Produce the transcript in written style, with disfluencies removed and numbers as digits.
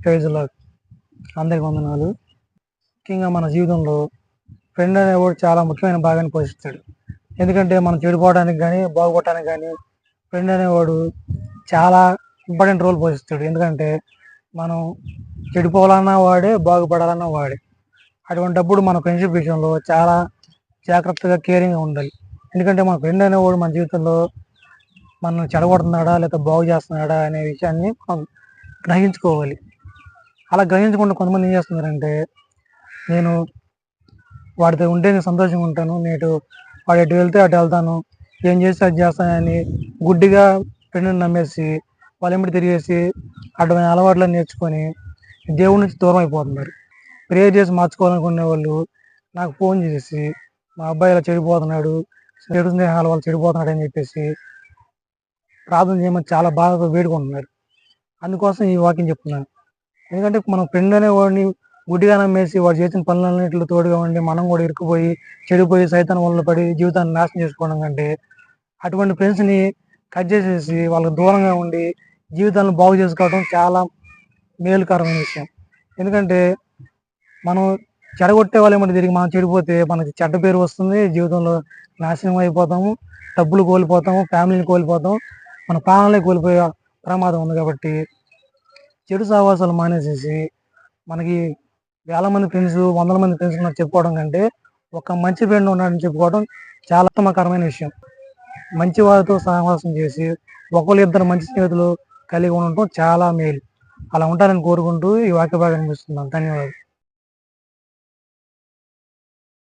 ఫేజ్లో అందరికి వందనాలు. ముఖ్యంగా మన జీవితంలో ఫ్రెండ్ అనేవాడు చాలా ముఖ్యమైన భాగాన్ని పోషిస్తాడు. ఎందుకంటే మనం చెడిపోవడానికి కానీ బాగుపడటానికి కానీ ఫ్రెండ్ అనేవాడు చాలా ఇంపార్టెంట్ రోల్ పోషిస్తాడు. ఎందుకంటే మనం చెడిపోవాలన్నా వాడే, బాగుపడాలన్నా వాడే. అటువంటిప్పుడు మన ఫ్రెండ్షిప్ విషయంలో చాలా జాగ్రత్తగా కేరింగ్గా ఉండాలి. ఎందుకంటే మన ఫ్రెండ్ అనేవాడు మన జీవితంలో మనల్ని చెడగొడుతున్నాడా లేకపోతే బాగు చేస్తున్నాడా అనే విషయాన్ని మనం గ్రహించుకోవాలి. అలా గ్రహించకుండా కొంతమంది ఏం చేస్తున్నారంటే, నేను వాడితో ఉంటే నేను సంతోషంగా ఉంటాను, నేను వాడు ఎటు వెళ్తే అటు వెళ్తాను, ఏం చేస్తే అది చేస్తానని గుడ్డిగా ఫ్రెండ్ని నమ్మేసి వాళ్ళ వెంబడి తిరిగేసి అడ్డమైన అలవాట్లను నేర్చుకొని దేవుడి నుంచి దూరం అయిపోతున్నారు. ప్రేయర్ చేసి మార్చుకోవాలనుకునే వాళ్ళు నాకు ఫోన్ చేసి మా అబ్బాయి ఇలా చెడిపోతున్నాడు, చెడు స్నేహాల వాళ్ళు చెడిపోతున్నాడు అని చెప్పేసి ప్రార్థన చేయమని చాలా బాగా వేడుకుంటున్నారు. అందుకోసం ఈ వాక్యం చెప్తున్నాను. ఎందుకంటే మనం ఫ్రెండ్ అనేవాడిని గుడ్డిగా నమ్మేసి వాడు చేసిన పనులన్నింటిలో తోడుగా ఉండి మనం కూడా ఇరుక్కుపోయి చెడిపోయి సైతాన్ వల్ల పడి జీవితాన్ని నాశనం చేసుకోవడం కంటే అటువంటి ఫ్రెండ్స్ని కట్ చేసేసి వాళ్ళకి దూరంగా ఉండి జీవితాలను బాగు చేసుకోవడం చాలా మేలుకరమైన విషయం. ఎందుకంటే మనం చెడగొట్టే వాళ్ళు ఏమంటే తిరిగి మనం చెడిపోతే మనకి చెడ్డ పేరు వస్తుంది, జీవితంలో నాశనం అయిపోతాము, డబ్బులు కోల్పోతాము, ఫ్యామిలీని కోల్పోతాం, మన ప్రాణాలే కోల్పోయే ప్రమాదం ఉంది. కాబట్టి చెడు సహవాసాలు మానేసేసి మనకి వేల మంది ఫ్రెండ్స్, వందల మంది ఫ్రెండ్స్ ఉన్నారు చెప్పుకోవడం కంటే ఒక మంచి ఫ్రెండ్ ఉన్నాడని చెప్పుకోవడం చాలా ఉత్తమకరమైన విషయం. మంచి వారితో సహవాసం చేసి ఒకళ్ళు ఇద్దరు మంచి స్నేహితులు కలిగి ఉండటం చాలా మేలు. అలా ఉంటారని కోరుకుంటూ ఈ వాక్య భాగాన్ని ముగిస్తున్నాను. ధన్యవాదాలు.